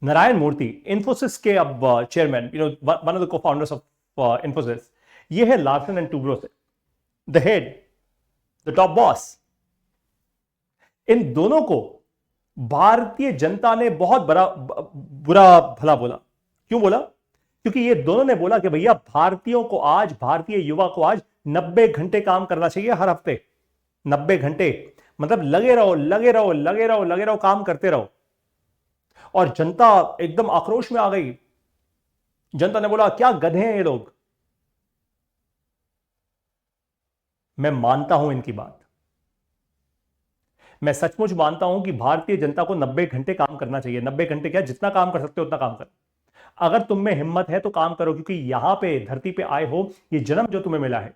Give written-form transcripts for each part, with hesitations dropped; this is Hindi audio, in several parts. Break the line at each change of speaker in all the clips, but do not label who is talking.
नारायण मूर्ति, इंफोसिस के अब chairman, one of the co founders of Infosys, ये है लार्सन एंड टूब्रो से, the head, the top boss. इन दोनों को भारतीय जनता ने बहुत बड़ा बुरा भला बोला। क्यों बोला? क्योंकि ये दोनों ने बोला कि भैया भारतीयों को आज, भारतीय युवा को आज 90 घंटे काम करना चाहिए हर हफ्ते। 90 घंटे मतलब लगे रहो लगे रहो लगे रहो लगे रहो, काम करते रहो। और जनता एकदम आक्रोश में आ गई। जनता ने बोला क्या गधे हैं ये लोग। मैं मानता हूं इनकी बात, मैं सचमुच मानता हूं कि भारतीय जनता को 90 घंटे काम करना चाहिए। 90 घंटे क्या, जितना काम कर सकते हो उतना काम करो। अगर तुम में हिम्मत है तो काम करो, क्योंकि यहां पे धरती पे आए हो, ये जन्म जो तुम्हें मिला है,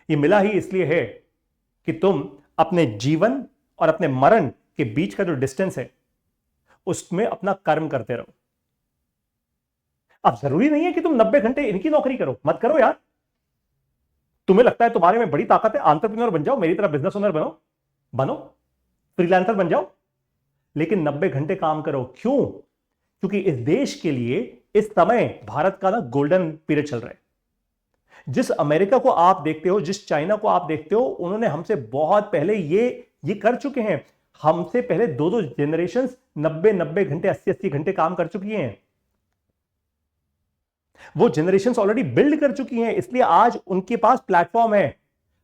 ये मिला ही इसलिए है कि तुम अपने जीवन और अपने मरण के बीच का जो डिस्टेंस है उसमें अपना कर्म करते रहो। अब जरूरी नहीं है कि तुम 90 घंटे इनकी नौकरी करो, मत करो यार। तुम्हें लगता है तुम्हारे में बड़ी ताकत है, एंटरप्रेन्योर बन जाओ, मेरी तरह बिजनेस ओनर बनो, बनो फ्रीलांसर बन जाओ, लेकिन 90 घंटे काम करो। क्यों? क्योंकि इस देश के लिए इस समय भारत का ना गोल्डन पीरियड चल रहा है। जिस अमेरिका को आप देखते हो, जिस चाइना को आप देखते हो, उन्होंने हमसे बहुत पहले ये कर चुके हैं। हमसे पहले दो दो जनरेशन 90 घंटे 80 घंटे काम कर चुकी हैं। वो जनरेशन ऑलरेडी बिल्ड कर चुकी हैं, इसलिए आज उनके पास प्लेटफॉर्म है।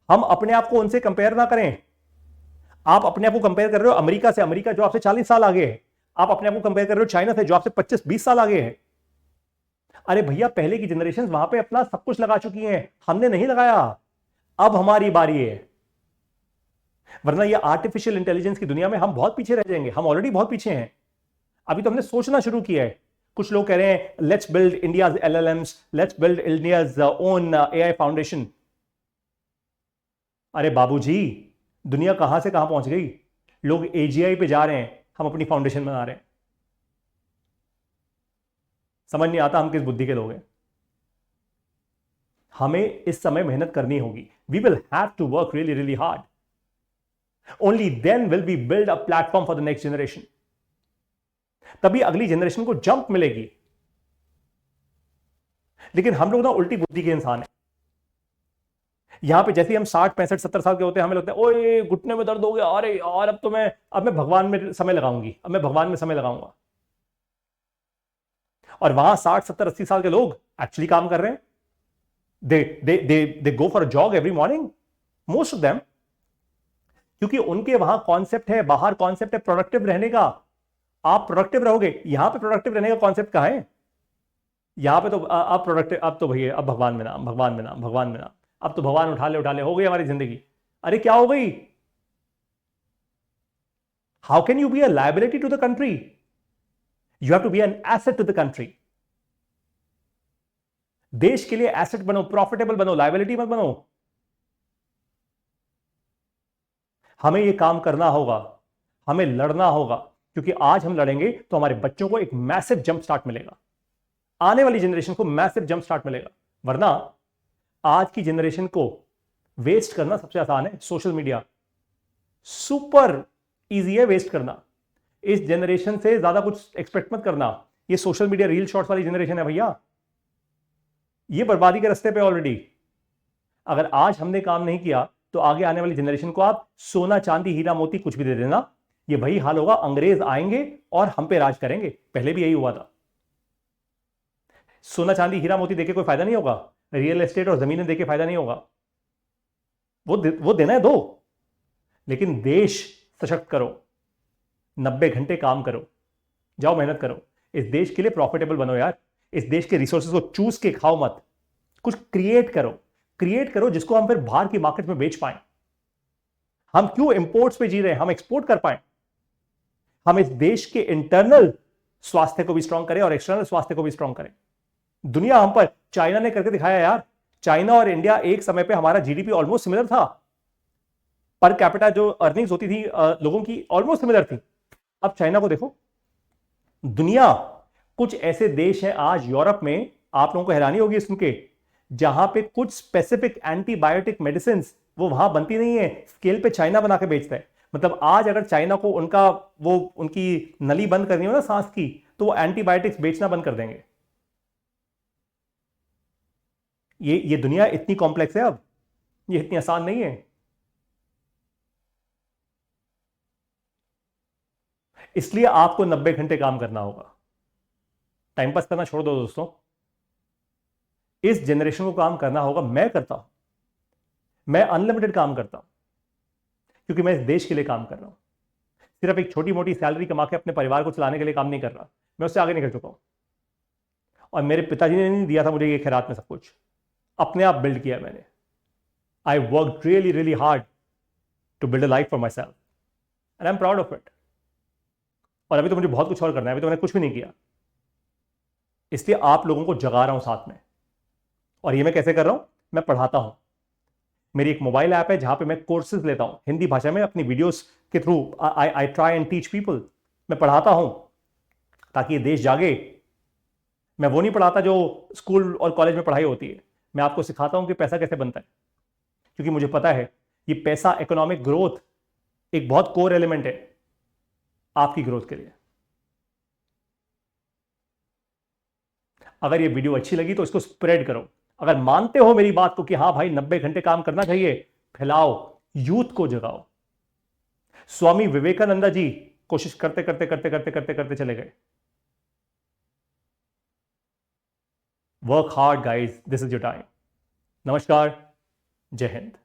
हम अपने आप को उनसे कंपेयर ना करें। आप अपने आप को कंपेयर कर रहे हो अमेरिका से, अमेरिका जो आपसे 40 साल आगे है। आप अपने आप को कंपेयर कर रहे हो चाइना से, जो आपसे 25-20 साल आगे है। अरे भैया, पहले की जनरेशन वहां पे अपना सब कुछ लगा चुकी हैं, हमने नहीं लगाया। अब हमारी बारी है, वरना ये आर्टिफिशियल इंटेलिजेंस की दुनिया में हम बहुत पीछे रह जाएंगे। हम ऑलरेडी बहुत पीछे हैं, अभी तो हमने सोचना शुरू किया है। कुछ लोग कह रहे हैं let's build India's LLMs, let's build India's own AI foundation. अरे बाबूजी, दुनिया कहां से कहां पहुंच गई। लोग एजीआई पे जा रहे हैं, हम अपनी फाउंडेशन बना रहे हैं। समझ नहीं आता हम किस बुद्धि के लोग हैं। हमें इस समय मेहनत करनी होगी। We will have to work really really hard. Only then will be build a platform for the next generation. तभी अगली जनरेशन को जंप मिलेगी। लेकिन हम लोग ना उल्टी बुद्धि के इंसान हैं। यहां पे जैसे ही हम 60 65 70 साल के होते हैं, हमें लगता है ओए घुटने में दर्द हो गया, अरे यार अब मैं भगवान में समय लगाऊंगी, अब मैं भगवान में समय लगाऊंगा। और वहां 60 70 80 साल के लोग एक्चुअली काम कर रहे हैं। They go for a jog every morning, most of them. क्योंकि उनके वहां कॉन्सेप्ट है, बाहर कॉन्सेप्ट है प्रोडक्टिव रहने का। आप प्रोडक्टिव रहोगे, यहां पे प्रोडक्टिव रहने का कॉन्सेप्ट कहां है? यहां पे तो अब प्रोडक्टिव, अब तो भैया अब भगवान में नाम, भगवान में नाम, भगवान में नाम। अब तो भगवान उठा ले हो गई हमारी जिंदगी। अरे क्या हो गई? How can you be a liability to the country? You have to be an asset to the country. देश के लिए एसेट बनो, प्रॉफिटेबल बनो, लायबिलिटी मत बनो। हमें यह काम करना होगा, हमें लड़ना होगा, क्योंकि आज हम लड़ेंगे तो हमारे बच्चों को एक मैसिव जंप स्टार्ट मिलेगा, आने वाली जनरेशन को मैसिव जंप स्टार्ट मिलेगा। वरना आज की जनरेशन को वेस्ट करना सबसे आसान है। सोशल मीडिया सुपर इजी है वेस्ट करना। इस जनरेशन से ज्यादा कुछ एक्सपेक्ट मत करना। ये सोशल मीडिया रील शॉर्ट्स वाली जनरेशन है भैया, ये बर्बादी के रास्ते पे ऑलरेडी। अगर आज हमने काम नहीं किया तो आगे आने वाली जनरेशन को आप सोना चांदी हीरा मोती कुछ भी दे देना, ये वही हाल होगा। अंग्रेज आएंगे और हम पे राज करेंगे। पहले भी यही हुआ था। सोना चांदी हीरा मोती देके कोई फायदा नहीं होगा, रियल एस्टेट और जमीनें देके फायदा नहीं होगा। वो देना है दो, लेकिन देश सशक्त करो। 90 घंटे काम करो, जाओ मेहनत करो। इस देश के लिए प्रॉफिटेबल बनो यार। इस देश के रिसोर्सेज को चूस के खाओ मत, कुछ क्रिएट करो। क्रिएट करो जिसको हम फिर बाहर की मार्केट में बेच पाए। हम क्यों इंपोर्ट्स पे जी रहे हैं, हम एक्सपोर्ट कर पाए। हम इस देश के इंटरनल स्वास्थ्य को भी स्ट्रांग करें और एक्सटर्नल स्वास्थ्य को भी स्ट्रांग करें। दुनिया हम पर, चाइना ने करके दिखाया यार। चाइना और इंडिया एक समय पे हमारा जीडीपी ऑलमोस्ट सिमिलर था। पर कैपिटा जो अर्निंग्स होती थी लोगों की ऑलमोस्ट सिमिलर थी। अब चाइना को देखो। दुनिया, कुछ ऐसे देश हैं आज यूरोप में, आप लोगों को हैरानी होगी सुन के, जहां पे कुछ स्पेसिफिक एंटीबायोटिक मेडिसिन वो वहां बनती नहीं है, स्केल पे चाइना बना के बेचता है। मतलब आज अगर चाइना को उनका वो उनकी नली बंद करनी हो ना सांस की, तो वो एंटीबायोटिक्स बेचना बंद कर देंगे। ये दुनिया इतनी कॉम्प्लेक्स है अब, ये इतनी आसान नहीं है। इसलिए आपको 90 घंटे काम करना होगा। टाइम पास करना छोड़ दो दोस्तों, इस जनरेशन को काम करना होगा। मैं करता हूं, मैं अनलिमिटेड काम करता हूं, क्योंकि मैं इस देश के लिए काम कर रहा हूं। सिर्फ एक छोटी मोटी सैलरी कमा के अपने परिवार को चलाने के लिए काम नहीं कर रहा, मैं उससे आगे निकल चुका हूं। और मेरे पिताजी ने नहीं दिया था मुझे ये खैरात में सब कुछ, अपने आप बिल्ड किया मैंने। I work really really hard to build a life for myself, and I am proud of it. और अभी तो मुझे बहुत कुछ और करना है, अभी तो मैंने कुछ भी नहीं किया। इसलिए आप लोगों को जगा रहा हूं साथ में। और ये मैं कैसे कर रहा हूं? मैं पढ़ाता हूं। मेरी एक मोबाइल ऐप है जहां पे मैं कोर्सेज लेता हूं हिंदी भाषा में, अपनी वीडियोस के through I try and teach people. मैं पढ़ाता हूं ताकि ये देश जागे। मैं वो नहीं पढ़ाता जो स्कूल और कॉलेज में पढ़ाई होती है, मैं आपको सिखाता हूं कि पैसा कैसे बनता है। क्योंकि मुझे पता है ये पैसा, इकोनॉमिक ग्रोथ एक बहुत कोर एलिमेंट है आपकी ग्रोथ के लिए। अगर ये वीडियो अच्छी लगी तो इसको स्प्रेड करो। अगर मानते हो मेरी बात को कि हाँ भाई 90 घंटे काम करना चाहिए, फैलाओ, यूथ को जगाओ। स्वामी विवेकानंद जी कोशिश करते करते करते करते करते करते चले गए। Work hard guys, this is your time. नमस्कार, जय हिंद।